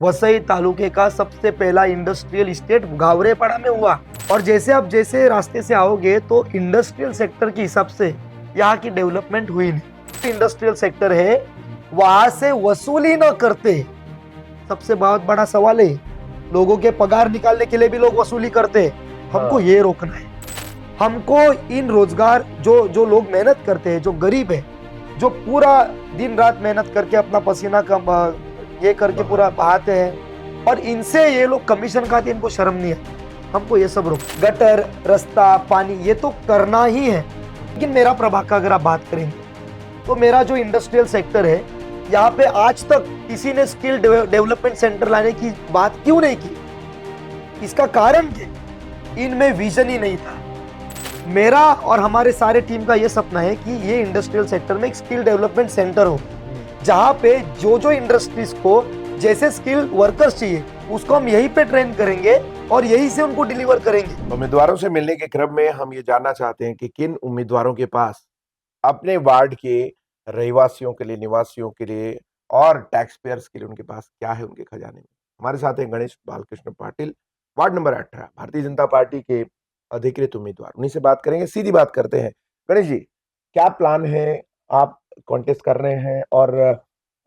वसई तालुके का सबसे पहला इंडस्ट्रियल इस्टेट गावरेपाड़ा में हुआ। और जैसे आप जैसे रास्ते से आओगे तो इंडस्ट्रियल सेक्टर के हिसाब से यहाँ की डेवलपमेंट हुई नहीं। इंडस्ट्रियल सेक्टर है, वहां से वसूली न करते। सबसे बहुत बड़ा सवाल है, लोगों के पगार निकालने के लिए भी लोग वसूली करते हैं। हमको ये रोकना है। हमको इन रोजगार जो लोग मेहनत करते हैं, जो गरीब है, जो पूरा दिन रात मेहनत करके अपना पसीना ये करके पूरा बहाते हैं और इनसे ये लोग कमीशन खाते, इनको शर्म नहीं है। हमको ये सब रोक, गटर, रास्ता, पानी ये तो करना ही है। लेकिन मेरा प्रभाग का अगर आप बात करेंगे तो मेरा जो इंडस्ट्रियल सेक्टर है, यहाँ पे आज तक किसी ने स्किल डेवलपमेंट सेंटर लाने की बात क्यों नहीं की? इसका कारण क्या? इनमें विजन ही नहीं था। मेरा और हमारे सारे टीम का ये सपना है कि ये इंडस्ट्रियल सेक्टर में एक स्किल डेवलपमेंट सेंटर हो, जहां पे जो इंडस्ट्रीज को जैसे स्किल वर्कर्स चाहिए उसको हम यहीं पे ट्रेन करेंगे और यहीं से उनको डिलीवर करेंगे। उम्मीदवारों से मिलने के क्रम में हम ये जानना चाहते हैं कि किन उम्मीदवारों के पास अपने वार्ड के रहवासियों के लिए, निवासियों के लिए और टैक्स पेयर्स के लिए उनके पास क्या है उनके खजाने में। हमारे साथ हैं Ganesh Balkrishna Patil, ward number 18, Bharatiya Janata party के अधिकृत उम्मीदवार। उन्हीं से बात करेंगे, सीधी बात करते हैं। गणेश जी, क्या प्लान है? आप कॉन्टेस्ट कर रहे हैं और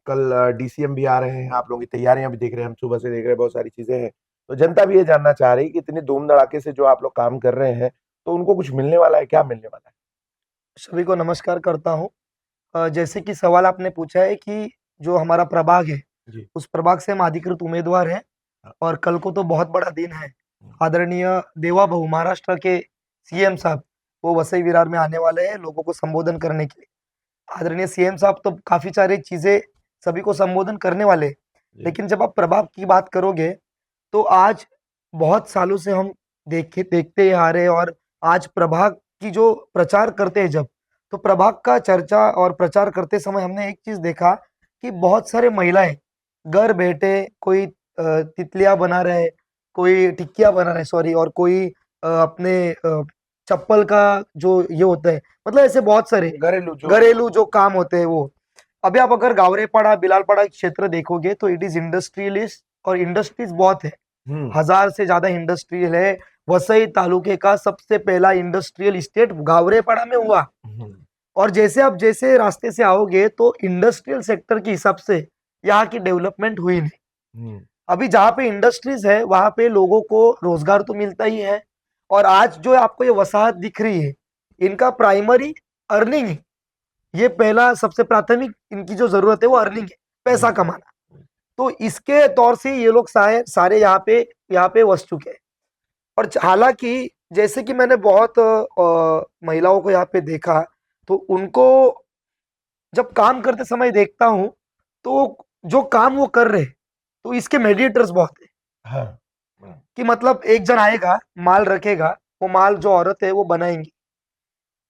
कल डीसीएम भी आ रहे हैं, आप लोगों की तैयारियां भी देख रहे हैं, हम सुबह से देख रहे हैं, बहुत सारी चीजें हैं। तो जनता भी ये जानना चाह रही है कि इतनी धूम धड़ाके से जो आप लोग काम कर रहे हैं, तो उनको कुछ मिलने वाला है? क्या मिलने वाला है? सभी को नमस्कार करता हूँ। जैसे कि सवाल आपने पूछा है कि जो हमारा प्रभाग है, उस प्रभाग से हम अधिकृत उम्मीदवार हैं और कल को तो बहुत बड़ा दिन है। आदरणीय देवा बहु महाराष्ट्र के सीएम साहब वो वसई विरार में आने वाले हैं लोगों को संबोधन करने के लिए। आदरणीय सीएम साहब तो काफी सारी चीजें सभी को संबोधन करने वाले, लेकिन जब आप प्रभाग की बात करोगे तो आज बहुत सालों से हम देखते आ रहे हैं और आज प्रभाग की जो प्रचार करते हैं, जब तो प्रभाग का चर्चा और प्रचार करते समय हमने एक चीज देखा कि बहुत सारे महिलाएं घर बैठे कोई तितलियां बना रहे, कोई टिक्कियां बना रहे, सॉरी, और कोई अपने चप्पल का जो ये होता है, मतलब ऐसे बहुत सारे घरेलू जो काम होते हैं वो। अभी आप अगर गावरेपाड़ा, बिलालपाड़ा क्षेत्र देखोगे तो इट इज इंडस्ट्रियलिस्ट और इंडस्ट्रीज बहुत है। 1000 से ज्यादा इंडस्ट्रियल है। वसई तालुके का सबसे पहला इंडस्ट्रियल इस्टेट गावरेपाड़ा में हुआ। और जैसे आप जैसे रास्ते से आओगे तो इंडस्ट्रियल सेक्टर के हिसाब से यहाँ की डेवलपमेंट हुई नहीं। अभी जहाँ पे इंडस्ट्रीज है वहां पे लोगों को रोजगार तो मिलता ही है, और आज जो आपको ये वसाहत दिख रही है, इनका प्राइमरी अर्निंग है। ये पहला सबसे प्राथमिक इनकी जो जरूरत है वो अर्निंग है, पैसा कमाना। तो इसके तौर से ये लोग सारे यहाँ पे बस चुके हैं। और हालांकि जैसे कि मैंने बहुत महिलाओं को यहाँ पे देखा, तो उनको जब काम करते समय देखता हूं तो जो काम वो कर रहे, तो इसके मेडिएटर्स बहुत है। हाँ। कि मतलब एक जन आएगा, माल रखेगा, वो माल जो औरत है वो बनाएंगी।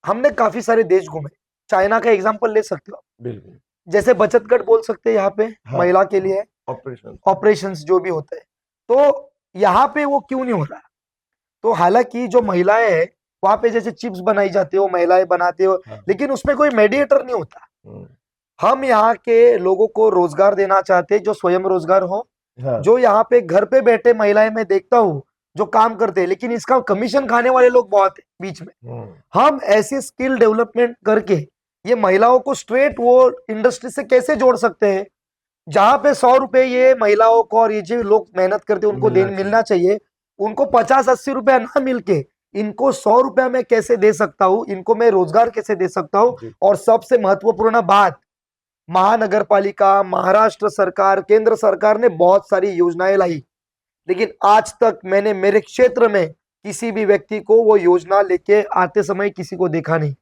हमने काफी सारे देश घूमे, चाइना का एग्जांपल ले सकते हो, बिल्कुल। जैसे बचत गट बोल सकते हैं यहाँ पे, हाँ, महिला के लिए ऑपरेशंस जो भी होता है, तो यहाँ पे वो क्यों नहीं हो रहा? तो हालांकि जो महिलाएं हैं वहां पे जैसे चिप्स बनाई जाती है वो महिलाएं बनाती हो, लेकिन उसमें कोई मेडिएटर नहीं होता। हम यहाँ के लोगों को रोजगार देना चाहते हैं, जो स्वयं रोजगार हो। जो यहाँ पे घर पे बैठे महिलाएं मैं देखता हूँ जो काम करते हैं, लेकिन इसका कमीशन खाने वाले लोग बहुत है बीच में। हम ऐसे स्किल डेवलपमेंट करके ये महिलाओं को स्ट्रेट वो इंडस्ट्री से कैसे जोड़ सकते हैं, जहां पे 100 रुपए ये महिलाओं को और ये जो लोग मेहनत करते हैं उनको मिलना चाहिए, उनको 50-80 रुपया ना मिलके इनको 100 रुपया मैं कैसे दे सकता हूँ, इनको मैं रोजगार कैसे दे सकता हूँ। और सबसे महत्वपूर्ण बात, महानगर पालिका, महाराष्ट्र सरकार, केंद्र सरकार ने बहुत सारी योजनाएं लाई, लेकिन आज तक मैंने मेरे क्षेत्र में किसी भी व्यक्ति को वो योजना लेके आते समय किसी को देखा नहीं।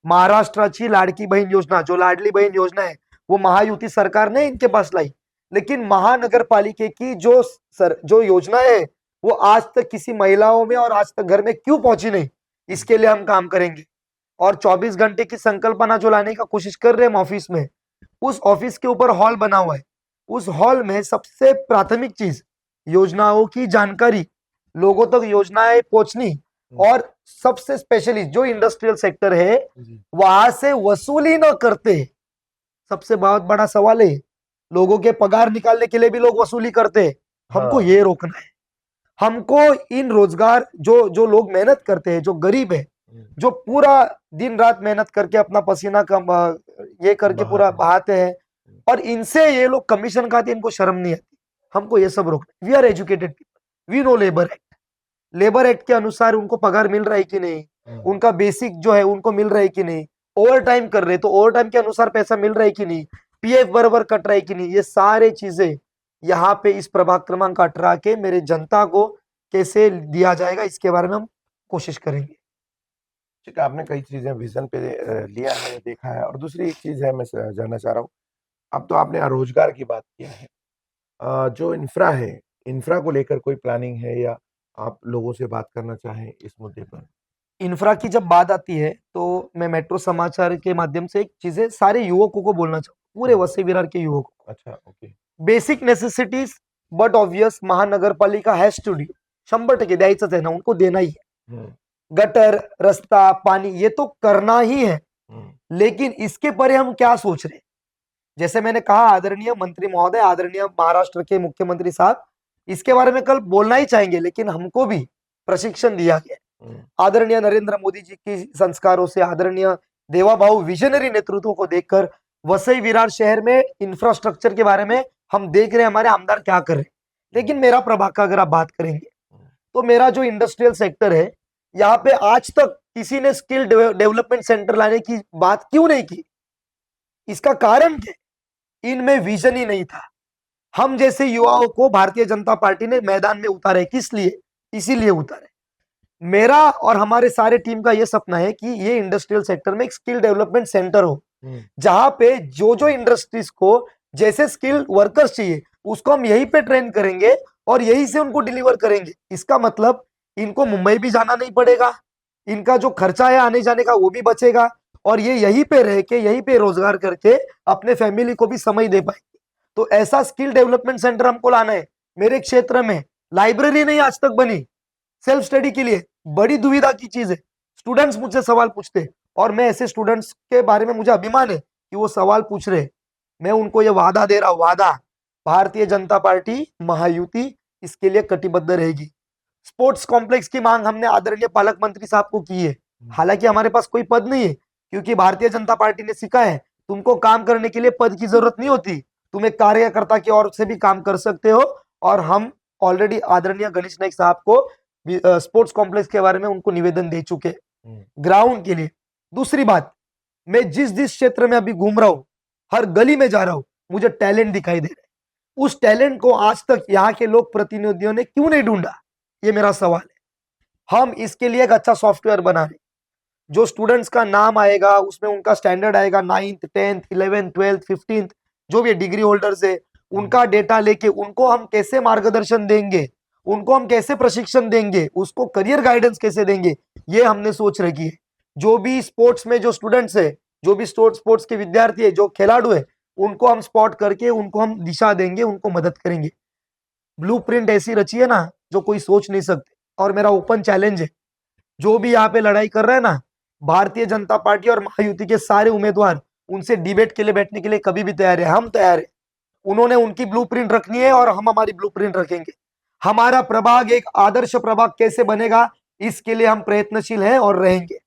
महाराष्ट्राची लाडकी बहन योजना, जो लाडली बहन योजना है, वो महायुति सरकार ने इनके पास लाई, लेकिन महानगर पालिका की जो योजना है वो आज तक किसी महिलाओं में और आज तक घर में क्यों पहुंची नहीं, इसके लिए हम काम करेंगे। और 24 घंटे की संकल्पना जो लाने का कोशिश कर रहे हैं हम ऑफिस में, उस ऑफिस के ऊपर हॉल बना हुआ है, उस हॉल में सबसे प्राथमिक चीज योजनाओं की जानकारी, लोगों तक योजनाएं पहुंचनी, और सबसे स्पेशली जो इंडस्ट्रियल सेक्टर है वहां से वसूली न करते। सबसे बहुत बड़ा सवाल है, लोगों के पगार निकालने के लिए भी लोग वसूली करते हैं। हमको हाँ। ये रोकना है। हमको इन रोजगार जो जो लोग मेहनत करते हैं, जो गरीब है, जो पूरा दिन रात मेहनत करके अपना पसीना ये करके पूरा बहाते हैं। बहाते हैं, और इनसे ये लोग कमीशन खाते हैं, इनको शर्म नहीं आती। हमको ये सब रोकना। We are educated people, we know labour act. Labour act के अनुसार उनको पगार मिल रहा है कि नहीं, उनका बेसिक जो है उनको मिल रहा है कि नहीं, ओवर टाइम कर रहे तो ओवर टाइम के अनुसार पैसा मिल रहा है कि नहीं, पीएफ बराबर कट रहा है कि नहीं, ये सारे चीजें यहाँ पे इस प्रभाग क्रमांक 18 के मेरे जनता को कैसे दिया जाएगा, इसके बारे में हम कोशिश करेंगे। ठीक है, आपने कई चीजें विजन पे लिया है, देखा है। और दूसरी एक चीज है, मैं जानना चाह रहा हूँ, अब तो आपने रोजगार की बात किया है, जो इंफ्रा है, इंफ्रा को लेकर कोई प्लानिंग है, या आप लोगों से बात करना चाहें इस मुद्दे पर? इंफ्रा की जब बात आती है तो मैं मेट्रो समाचार के माध्यम से एक चीजें सारे युवकों को बोलना चाहूँ, पूरे वसई विरार के युवकों को। अच्छा, okay. Basic necessities but obvious महानगरपालिका हैज टू डी, 100% द्यायचंच आहे ना, उनको देना ही है। हम्म, गटर, रास्ता, पानी, ये तो करना ही है। हम्म, लेकिन इसके परे हम क्या सोच रहे हैं? जैसे मैंने कहा, आदरणीय मंत्री महोदय, आदरणीय महाराष्ट्र के मुख्यमंत्री साहब इसके बारे में कल बोलना ही चाहेंगे, लेकिन हमको भी प्रशिक्षण दिया गया है। आदरणीय नरेंद्र मोदी जी की संस्कारों से, आदरणीय देवाभाऊ विजनरी नेतृत्व को देखकर वसई विरार शहर में इंफ्रास्ट्रक्चर के बारे में हम देख रहे हैं हमारे आमदार क्या कर रहे हैं। लेकिन मेरा प्रभाग का अगर आप बात करेंगे तो मेरा जो इंडस्ट्रियल सेक्टर है, यहाँ पे आज तक किसी ने स्किल डेवलपमेंट सेंटर लाने की बात क्यों नहीं की? इसका कारण क्या? इनमें विजन ही नहीं था। हम जैसे युवाओं को भारतीय जनता पार्टी ने मैदान में उतारे, किस लिए? इसीलिए उतारे। मेरा और हमारे सारे टीम का यह सपना है कि ये इंडस्ट्रियल सेक्टर में एक स्किल डेवलपमेंट सेंटर हो, जहां पे जो जो इंडस्ट्रीज को जैसे स्किल वर्कर्स चाहिए उसको हम यहीं पे ट्रेन करेंगे और यहीं से उनको डिलीवर करेंगे। इसका मतलब इनको मुंबई भी जाना नहीं पड़ेगा, इनका जो खर्चा है आने जाने का वो भी बचेगा, और ये यहीं पे रह के यहीं पे रोजगार करके अपने फैमिली को भी समय दे पाएंगे। तो ऐसा स्किल डेवलपमेंट सेंटर हमको लाना है। मेरे क्षेत्र में लाइब्रेरी नहीं आज तक बनी सेल्फ स्टडी के लिए, बड़ी दुविधा की चीज है। स्टूडेंट्स मुझसे सवाल पूछते हैं और मैं ऐसे स्टूडेंट्स के बारे में मुझे अभिमान है कि वो सवाल पूछ रहे। मैं उनको ये वादा दे रहा हूं, वादा, भारतीय जनता पार्टी महायुति इसके लिए कटिबद्ध रहेगी। स्पोर्ट्स कॉम्प्लेक्स की मांग हमने आदरणीय पालक मंत्री साहब को की है। हालांकि हमारे पास कोई पद नहीं है, क्योंकि भारतीय जनता पार्टी ने सीखा है तुमको काम करने के लिए पद की जरूरत नहीं होती, तुम एक कार्यकर्ता की ओर से भी काम कर सकते हो। और हम ऑलरेडी आदरणीय गणेश नाइक साहब को स्पोर्ट्स कॉम्प्लेक्स के बारे में उनको निवेदन दे चुके ग्राउंड के लिए। दूसरी बात, मैं जिस जिस क्षेत्र में अभी घूम रहा हूं, हर गली में जा रहा हूं, मुझे टैलेंट दिखाई दे रहा है। उस टैलेंट को आज तक यहाँ के लोक प्रतिनिधियों ने क्यों नहीं ढूंढा, ये मेरा सवाल है। हम इसके लिए एक अच्छा सॉफ्टवेयर बना रहे, जो स्टूडेंट्स का नाम आएगा उसमें उनका स्टैंडर्ड आएगा, 9th 10th 11th 12th 15th, जो भी डिग्री होल्डर्स है उनका डेटा लेके उनको हम कैसे मार्गदर्शन देंगे, उनको हम कैसे प्रशिक्षण देंगे, उसको करियर गाइडेंस कैसे देंगे, ये हमने सोच रखी है। जो भी स्पोर्ट्स में जो स्टूडेंट्स है, जो भी स्पोर्ट्स के विद्यार्थी है, जो खिलाड़ू है, उनको हम स्पॉट करके उनको हम दिशा देंगे, उनको मदद करेंगे। ब्लूप्रिंट ऐसी रची है ना जो कोई सोच नहीं सकते। और मेरा ओपन चैलेंज है, जो भी यहाँ पे लड़ाई कर रहे हैं ना, भारतीय जनता पार्टी और महायुति के सारे उम्मीदवार उनसे डिबेट के लिए बैठने के लिए कभी भी तैयार है, हम तैयार है। उन्होंने उनकी ब्लूप्रिंट रखनी है और हम हमारी ब्लूप्रिंट रखेंगे। हमारा प्रभाग एक आदर्श प्रभाग कैसे बनेगा, इसके लिए हम प्रयत्नशील हैं और रहेंगे।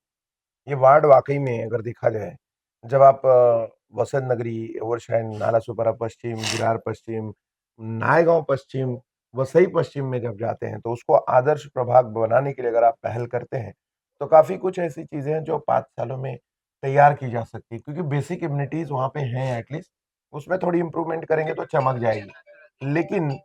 ये वार्ड वाकई में अगर देखा जाए, जब आप वसंत नगरी, ओवरशाइन, नालासोपारा पश्चिम, विरार पश्चिम, नायगांव पश्चिम, वसई पश्चिम में जब जाते हैं, तो उसको आदर्श प्रभाग बनाने के लिए अगर आप पहल करते हैं, तो काफी कुछ ऐसी चीजें हैं जो 5 सालों में तैयार की जा सकती है, क्योंकि बेसिक इम्यूनिटीज वहाँ पे हैं एटलीस्ट। उसमें थोड़ी इंप्रूवमेंट करेंगे तो चमक जाएगी। लेकिन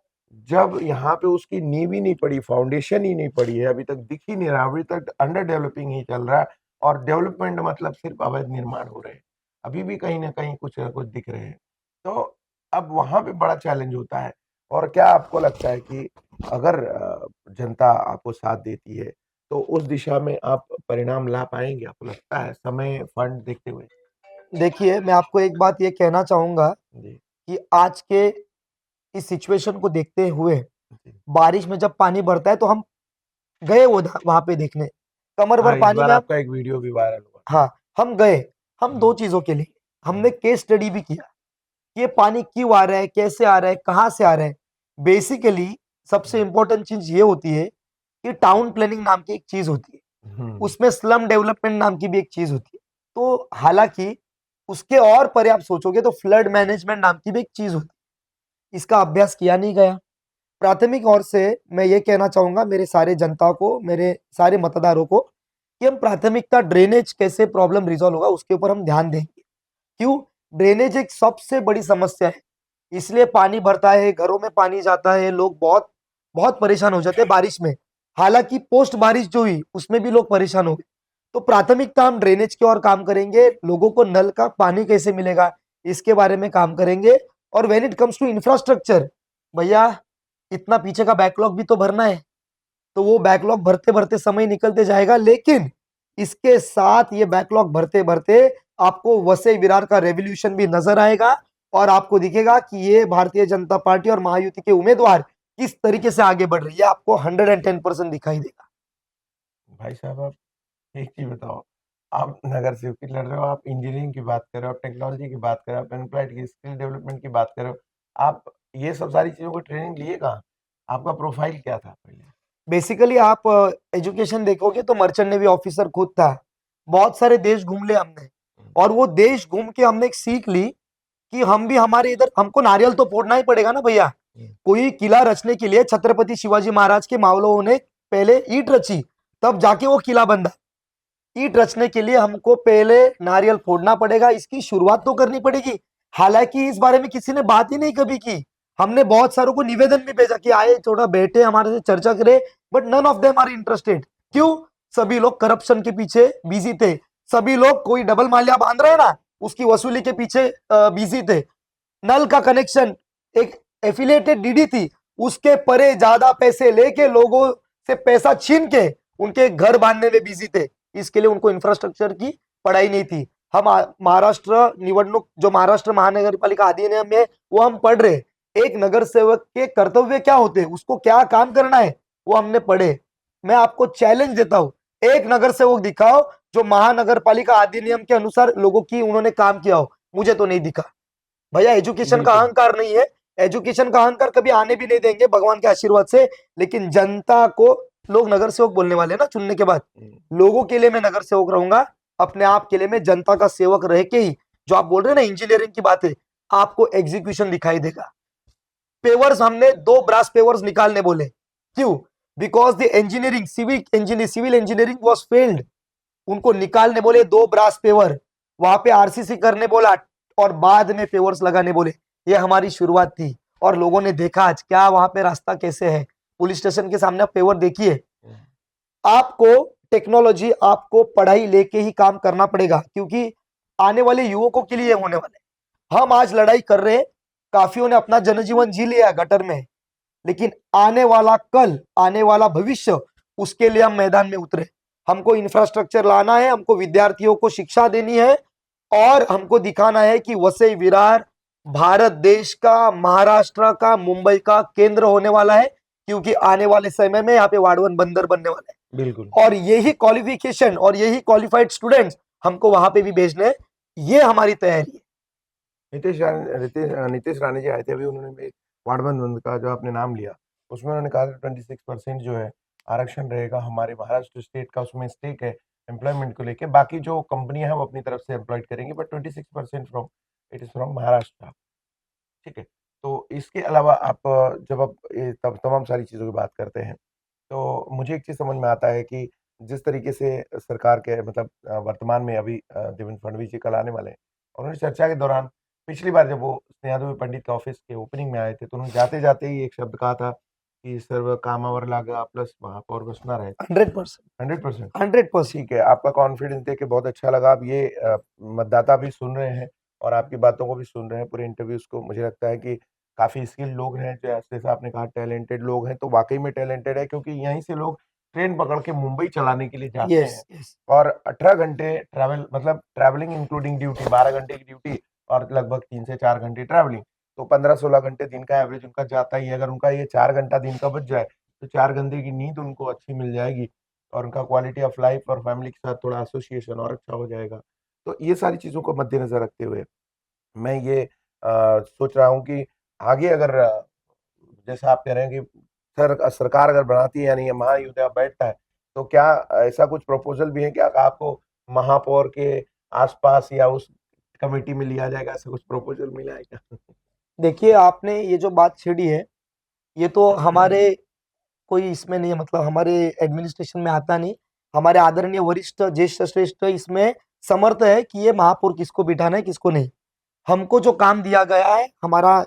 जब यहाँ पे उसकी नींव ही नहीं पड़ी, फाउंडेशन ही नहीं पड़ी है, अभी तक दिख ही नहीं रहा, अभी तक अंडर डेवलपिंग ही चल रहा है, और डेवलपमेंट मतलब सिर्फ अवैध निर्माण हो रहे हैं, अभी भी कहीं ना कहीं कुछ ना कुछ दिख रहे हैं। तो अब वहां पे बड़ा चैलेंज होता है। और क्या आपको लगता है कि अगर जनता आपको साथ देती है, तो उस दिशा में आप परिणाम ला पाएंगे, आपको लगता है, समय फंड देखते हुए? देखिए, मैं आपको एक बात ये कहना चाहूंगा जी, कि आज के इस सिचुएशन को देखते हुए, जी। बारिश में जब पानी बढ़ता है तो हम गए वो वहां पे देखने, कमर हाँ, भर इस पानी बार में हम, आपका एक वीडियो भी वायरल हुआ। हाँ, हम गए। हम दो हम्म, चीजों के लिए, हमने केस स्टडी भी किया कि ये पानी क्यों आ रहा है, कैसे आ रहा है, कहाँ से आ रहा है। बेसिकली सबसे इंपॉर्टेंट चीज ये होती है कि टाउन प्लानिंग नाम की एक चीज होती है, उसमें स्लम डेवलपमेंट नाम की भी एक चीज होती है। तो हालांकि उसके और परे आप सोचोगे तो फ्लड मैनेजमेंट नाम की भी एक चीज होती है, इसका अभ्यास किया नहीं गया। प्राथमिक ओर से मैं ये कहना चाहूंगा मेरे सारे जनता को, मेरे सारे मतदारों को, कि हम प्राथमिकता ड्रेनेज कैसे प्रॉब्लम रिजॉल्व होगा उसके ऊपर हम ध्यान देंगे। क्यों? ड्रेनेज एक सबसे बड़ी समस्या है, इसलिए पानी भरता है, घरों में पानी जाता है, लोग बहुत बहुत परेशान हो जाते हैं बारिश में। हालांकि पोस्ट बारिश जो हुई उसमें भी लोग परेशान हो गए। तो प्राथमिकता हम ड्रेनेज की ओर काम करेंगे, लोगों को नल का पानी कैसे मिलेगा इसके बारे में काम करेंगे। और when it comes to infrastructure, भैया इतना पीछे का बैकलॉग भी तो भरना है, तो वो बैकलॉग भरते भरते समय निकलते जाएगा। लेकिन इसके साथ ये बैकलॉग भरते भरते आपको वसई विरार का रेवोल्यूशन भी नजर आएगा और आपको दिखेगा कि ये भारतीय जनता पार्टी और महायुति के उम्मीदवार किस तरीके से आगे बढ़ रही है, आपको 110% दिखाई देगा। भाई साहब, आप एक चीज बताओ, आप नगर सेवक की लड़ रहे हो, आप इंजीनियरिंग की बात कर रहे हो, आप टेक्नोलॉजी की बात कर रहे हो, आप एम्प्लॉयड की स्किल डेवलपमेंट की बात कर रहे हो, आप ये सब सारी चीजों को ट्रेनिंग लिए कहाँ? आपका प्रोफाइल क्या था पहले? बेसिकली आप एजुकेशन देखोगे तो मर्चेंट नेवी ऑफिसर खुद था। बहुत सारे देश घूम ले हमने, और वो देश घूम के हमने एक सीख ली कि हम भी हमारे इधर, हमको नारियल तो फोड़ना ही पड़ेगा ना भैया। कोई किला रचने के लिए छत्रपति शिवाजी महाराज के मावलों ने पहले ईंट रची, तब जाके वो किला बंधा। ईंट रचने के लिए हमको पहले नारियल फोड़ना पड़ेगा, इसकी शुरुआत तो करनी पड़ेगी। हालांकि इस बारे में किसी ने बात ही नहीं कभी की। हमने बहुत सारों को निवेदन भी भेजा कि आए थोड़ा बैठे हमारे से चर्चा करें, but none of them are interested. क्यों? सभी लोग करप्शन के पीछे बिजी थे, सभी लोग कोई डबल मालिया बांध रहे हैं ना उसकी वसूली के पीछे बिजी थे। नल का कनेक्शन एक एफिलिएटेड डीडी थी, उसके परे ज्यादा पैसे लेके लोगों से पैसा छीन के उनके घर बांधने में बिजी थे। इसके लिए उनको इंफ्रास्ट्रक्चर की पढ़ाई नहीं थी। हम महाराष्ट्र निवडणूक, जो महाराष्ट्र महानगर पालिका अधिनियम है वो हम पढ़ रहे, एक नगर सेवक के कर्तव्य क्या होते हैं, उसको क्या काम करना है, वो हमने पढ़े। मैं आपको चैलेंज देता हूं, एक नगर सेवक दिखाओ जो महानगर पालिका अधिनियम के अनुसार लोगों की उन्होंने काम किया हो, मुझे तो नहीं दिखा। भैया एजुकेशन का अहंकार नहीं है, एजुकेशन का अहंकार कभी आने भी नहीं देंगे भगवान के आशीर्वाद से। लेकिन जनता को लोग नगर सेवक बोलने वाले ना चुनने के बाद, लोगों के लिए मैं नगर सेवक रहूंगा, अपने आप के लिए मैं जनता का सेवक रह के ही, जो आप बोल रहे हैं ना इंजीनियरिंग की बात है, आपको एग्जीक्यूशन दिखाई देगा। पेवर्स हमने 2 ब्रास पेवर्स निकालने बोले, क्यों? Because the engineering civil engineering was failed. उनको निकालने बोले 2 ब्रास पेवर, वहां पे आरसीसी करने बोला और बाद में पेवर्स लगाने बोले। ये हमारी शुरुआत थी और लोगों ने देखा आज क्या वहां पे रास्ता कैसे है। पुलिस स्टेशन के सामने आप पेवर देखिए। आपको टेक्नोलॉजी, आपको पढ़ाई लेके ही काम करना पड़ेगा, क्योंकि आने वाले युवकों के लिए होने वाले। हम आज लड़ाई कर रहे हैं, काफियों ने अपना जनजीवन जी लिया गटर में, लेकिन आने वाला कल, आने वाला भविष्य, उसके लिए हम मैदान में उतरे। हमको इंफ्रास्ट्रक्चर लाना है, हमको विद्यार्थियों को शिक्षा देनी है और हमको दिखाना है कि वसई विरार भारत देश का, महाराष्ट्र का, मुंबई का केंद्र होने वाला है, क्योंकि आने वाले समय में यहाँ पे वाड़वन बंदर बनने वाला है। बिल्कुल। और यही क्वालिफिकेशन और यही क्वालिफाइड स्टूडेंट्स हमको वहां पे भी भेजने हैं, ये हमारी तैयारी है। नीतीश राणे जी आए थे अभी, उन्होंने भी वार्ड बंद का जो आपने नाम लिया, उसमें उन्होंने कहा था 26% जो है आरक्षण रहेगा, हमारे महाराष्ट्र स्टेट का उसमें स्टेक है एम्प्लॉयमेंट को लेके। बाकी जो कंपनियां हैं वो अपनी तरफ से एम्प्लॉयड करेंगी, but 26% from it is from Maharashtra. ठीक है। तो इसके अलावा आप जब आप ये तब तमाम सारी चीज़ों की बात करते हैं, तो मुझे एक चीज़ समझ में आता है कि जिस तरीके से सरकार के मतलब वर्तमान में अभी देवेंद्र फडणवीस जी कल आने वाले हैं, उन्होंने चर्चा के दौरान पिछली बार जब वो स्नेहादेवी पंडित के ऑफिस के ओपनिंग में आए थे, तो उन्होंने जाते-जाते ही एक शब्द कहा था कि सर्व कामावर लागा प्लस महापौर बसणार है। 100%, 100%। 100%। ठीक है, आपका कॉन्फिडेंस देख के बहुत अच्छा लगा। अब ये मतदाता भी सुन रहे हैं और आपकी बातों को भी सुन रहे हैं, पूरे इंटरव्यूज़ को। मुझे लगता है कि काफ़ी स्किल्ड लोग हैं, जैसे आपने कहा टैलेंटेड लोग हैं, तो वाक़ई में टैलेंटेड है, क्योंकि यहीं से लोग ट्रेन पकड़ के मुंबई चलाने के लिए जाते हैं। Yes, yes. और 18 घंटे ट्रैवल, मतलब ट्रैवलिंग इंक्लूडिंग ड्यूटी, 12 घंटे की ड्यूटी और लगभग 3 से 4 घंटे ट्रैवलिंग, तो 15-16 घंटे दिन का एवरेज उनका जाता ही है। अगर उनका ये 4 घंटा दिन का बच जाए, तो 4 घंटे की नींद उनको अच्छी मिल जाएगी और उनका क्वालिटी ऑफ लाइफ और फैमिली के साथ थोड़ा एसोसिएशन और अच्छा हो जाएगा। तो ये सारी चीज़ों को मद्देनज़र रखते हुए मैं ये सोच रहा हूँ कि आगे अगर जैसा आप कह रहे हैं कि सरकार अगर बनाती है यानी ये महायुद्ध यहाँ बैठता है, तो क्या ऐसा कुछ प्रपोजल भी है क्या कि आपको महापौर के आसपास या उस कमेटी में लिया जाएगा, ऐसा कुछ प्रपोजल मिला है क्या? देखिए, आपने ये जो बात छेड़ी है, ये तो हमारे कोई इसमें नहीं है, मतलब हमारे एडमिनिस्ट्रेशन में आता नहीं। हमारे आदरणीय वरिष्ठ ज्येष्ठ श्रेष्ठ इसमें समर्थ है कि ये महापौर किसको बिठाना है, किसको नहीं। हमको जो काम दिया गया है, हमारा